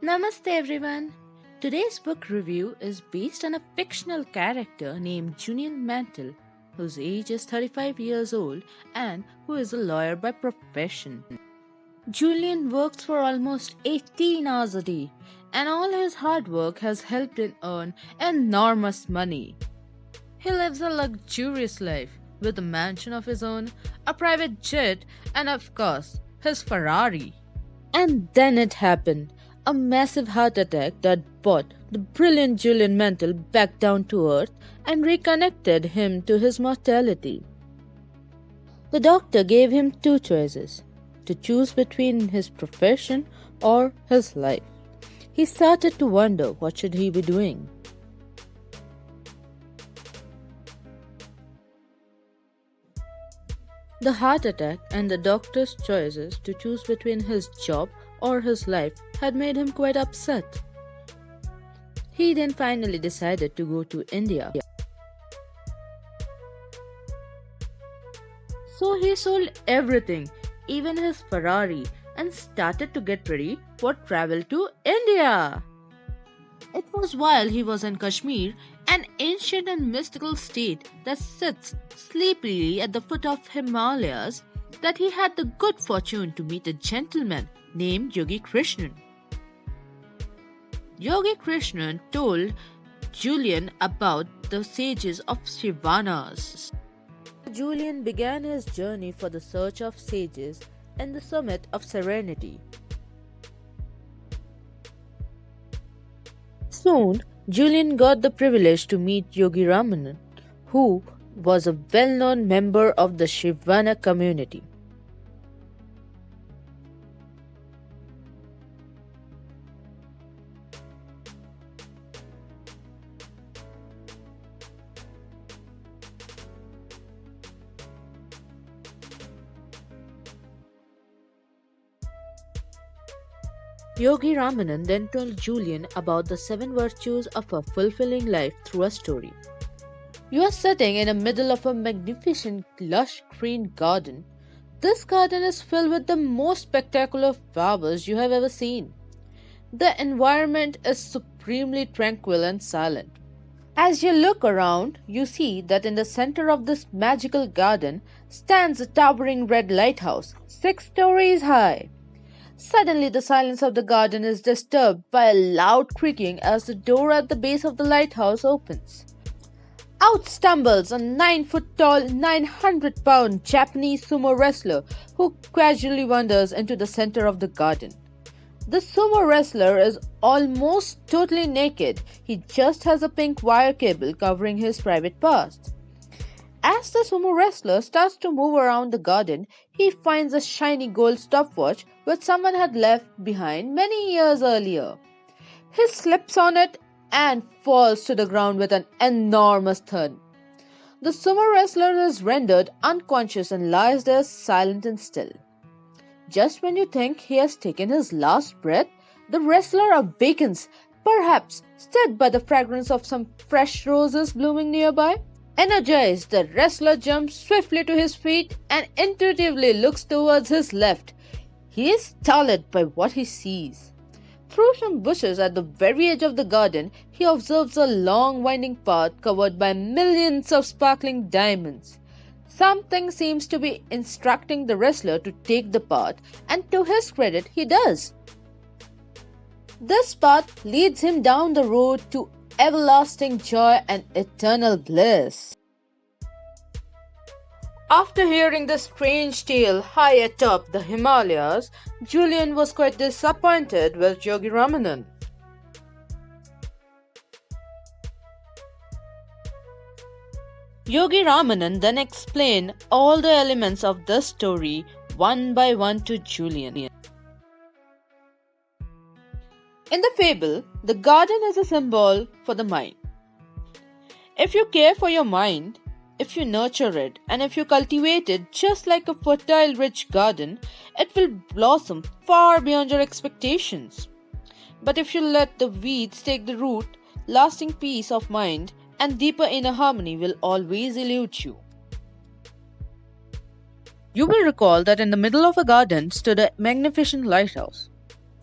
Namaste everyone. Today's book review is based on a fictional character named Julian Mantle, whose age is 35 years old and who is a lawyer by profession. Julian works for almost 18 hours a day, and all his hard work has helped him earn enormous money. He lives a luxurious life with a mansion of his own, a private jet, and of course, his Ferrari. And then it happened. A massive heart attack that brought the brilliant Julian Mantle back down to earth and reconnected him to his mortality. The doctor gave him two choices to choose between his profession or his life. He started to wonder what should he be doing. The heart attack and the doctor's choices to choose between his job or his life had made him quite upset. He then finally decided to go to India. So he sold everything, even his Ferrari, and started to get ready for travel to India. It was while he was in Kashmir, an ancient and mystical state that sits sleepily at the foot of Himalayas, that he had the good fortune to meet a gentleman named Yogi Krishnan. Yogi Krishnan told Julian about the sages of Shivanas. Julian began his journey for the search of sages and the summit of serenity. Soon, Julian got the privilege to meet Yogi Ramanan, who was a well-known member of the Shivana community. Yogi Ramanan then told Julian about the 7 virtues of a fulfilling life through a story. You are sitting in the middle of a magnificent lush green garden. This garden is filled with the most spectacular flowers you have ever seen. The environment is supremely tranquil and silent. As you look around, you see that in the center of this magical garden stands a towering red lighthouse, 6 stories high. Suddenly, the silence of the garden is disturbed by a loud creaking as the door at the base of the lighthouse opens. Out stumbles a 9-foot tall, 900-pound Japanese sumo wrestler who casually wanders into the center of the garden. The sumo wrestler is almost totally naked. He just has a pink wire cable covering his private parts. As the sumo wrestler starts to move around the garden, he finds a shiny gold stopwatch which someone had left behind many years earlier. He slips on it and falls to the ground with an enormous thud. The sumo wrestler is rendered unconscious and lies there silent and still. Just when you think he has taken his last breath, the wrestler awakens, perhaps stirred by the fragrance of some fresh roses blooming nearby. Energized, the wrestler jumps swiftly to his feet and intuitively looks towards his left. He is startled by what he sees. Through some bushes at the very edge of the garden, he observes a long winding path covered by millions of sparkling diamonds. Something seems to be instructing the wrestler to take the path, and to his credit, he does. This path leads him down the road to everlasting joy and eternal bliss. After hearing this strange tale high atop the Himalayas, Julian was quite disappointed with Yogi Ramanan. Yogi Ramanan then explained all the elements of this story one by one to Julian. In the fable, the garden is a symbol for the mind. If you care for your mind, if you nurture it, and if you cultivate it just like a fertile, rich garden, it will blossom far beyond your expectations. But if you let the weeds take the root, lasting peace of mind and deeper inner harmony will always elude you. You will recall that in the middle of a garden stood a magnificent lighthouse.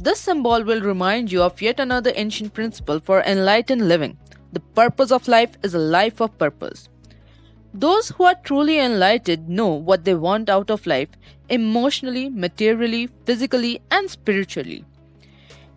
This symbol will remind you of yet another ancient principle for enlightened living. The purpose of life is a life of purpose. Those who are truly enlightened know what they want out of life emotionally, materially, physically, and spiritually.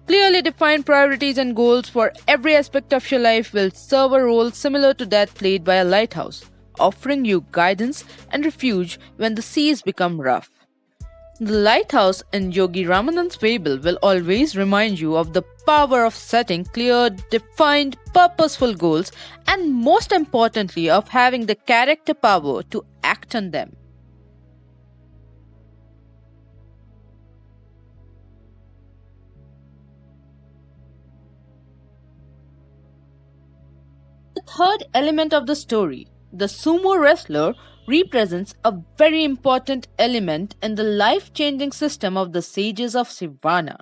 Clearly defined priorities and goals for every aspect of your life will serve a role similar to that played by a lighthouse, offering you guidance and refuge when the seas become rough. The lighthouse in Yogi Ramanan's fable will always remind you of the power of setting clear, defined, purposeful goals, and most importantly, of having the character power to act on them. The third element of the story, the sumo wrestler, represents a very important element in the life changing system of the sages of Sivana.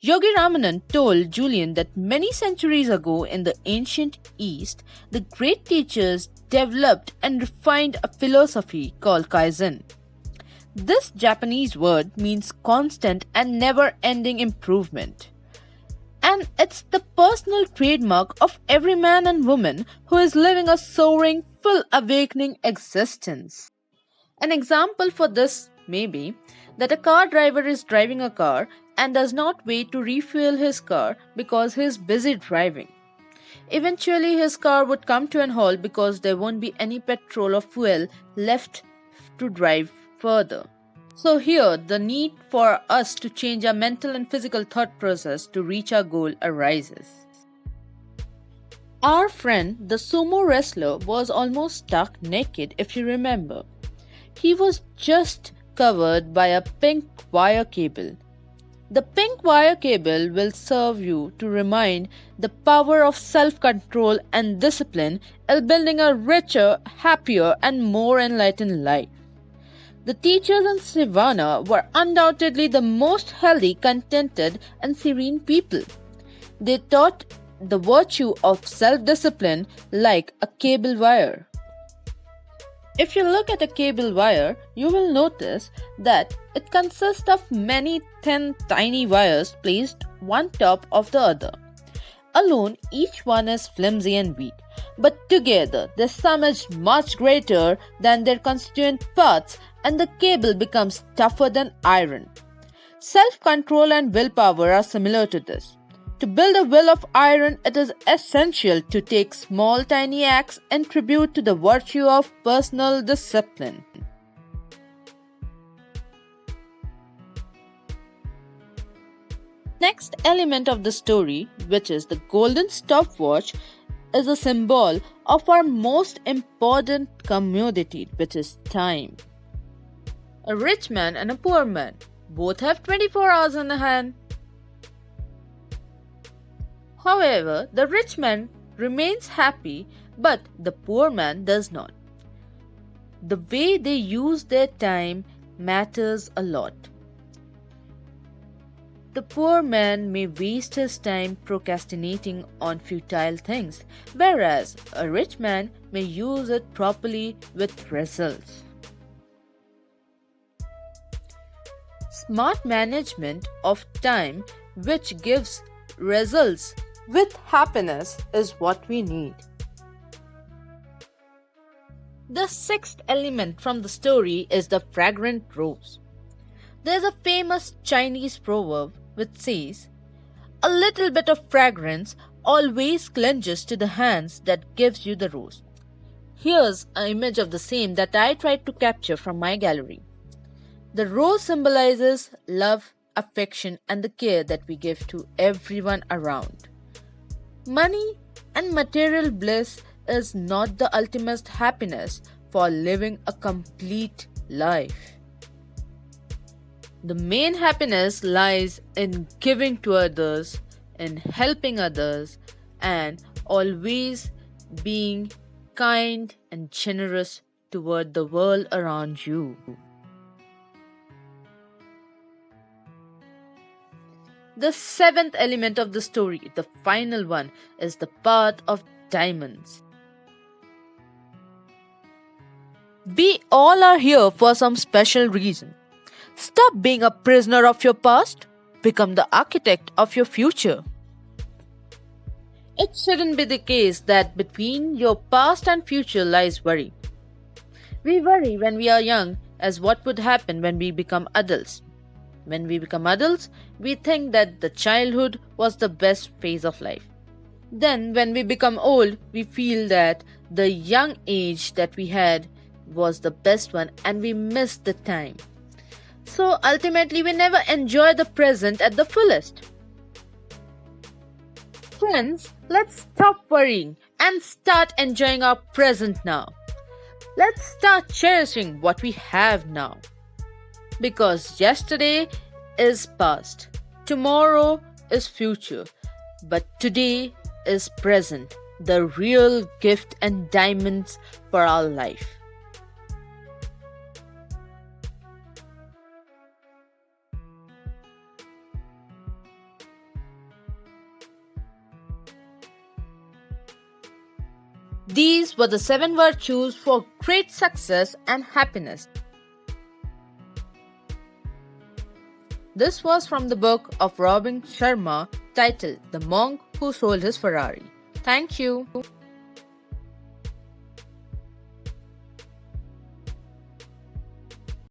Yogi Ramanan told Julian that many centuries ago in the ancient East, the great teachers developed and refined a philosophy called Kaizen. This Japanese word means constant and never ending improvement. And it's the personal trademark of every man and woman who is living a soaring, full awakening existence. An example for this may be that a car driver is driving a car and does not wait to refuel his car because he is busy driving. Eventually, his car would come to an halt because there won't be any petrol or fuel left to drive further. So, here the need for us to change our mental and physical thought process to reach our goal arises. Our friend, the sumo wrestler, was almost stark naked, if you remember. He was just covered by a pink wire cable. The pink wire cable will serve you to remind the power of self-control and discipline in building a richer, happier, and more enlightened life. The teachers in Sivana were undoubtedly the most healthy, contented, and serene people. They taught the virtue of self-discipline like a cable wire. If you look at a cable wire, you will notice that it consists of many thin, tiny wires placed one top of the other. Alone, each one is flimsy and weak, but together their sum is much greater than their constituent parts, and the cable becomes tougher than iron. Self-control and willpower are similar to this. To build a will of iron, it is essential to take small tiny acts and tribute to the virtue of personal discipline. Next element of the story, which is the golden stopwatch, is a symbol of our most important commodity, which is time. A rich man and a poor man both have 24 hours on hand. However, the rich man remains happy, but the poor man does not. The way they use their time matters a lot. The poor man may waste his time procrastinating on futile things, whereas a rich man may use it properly with results. Smart management of time, which gives results with happiness, is what we need. The sixth element from the story is the fragrant rose. There's a famous Chinese proverb which says, "A little bit of fragrance always clinges to the hands that gives you the rose." Here's an image of the same that I tried to capture from my gallery. The rose symbolizes love, affection, and the care that we give to everyone around. Money and material bliss is not the ultimate happiness for living a complete life. The main happiness lies in giving to others, in helping others, and always being kind and generous toward the world around you. The seventh element of the story, the final one, is the path of diamonds. We all are here for some special reason. Stop being a prisoner of your past. become the architect of your future. It shouldn't be the case that between your past and future lies worry. We worry when we are young as what would happen when we become adults. When we become adults, we think that the childhood was the best phase of life. Then, when we become old, we feel that the young age that we had was the best one and we missed the time. So, ultimately, we never enjoy the present at the fullest. Friends, let's stop worrying and start enjoying our present now. Let's start cherishing what we have now. Because yesterday is past, tomorrow is future, but today is present, the real gift and diamonds for our life. These were the 7 virtues for great success and happiness. This was from the book of Robin Sharma titled The Monk Who Sold His Ferrari. Thank you.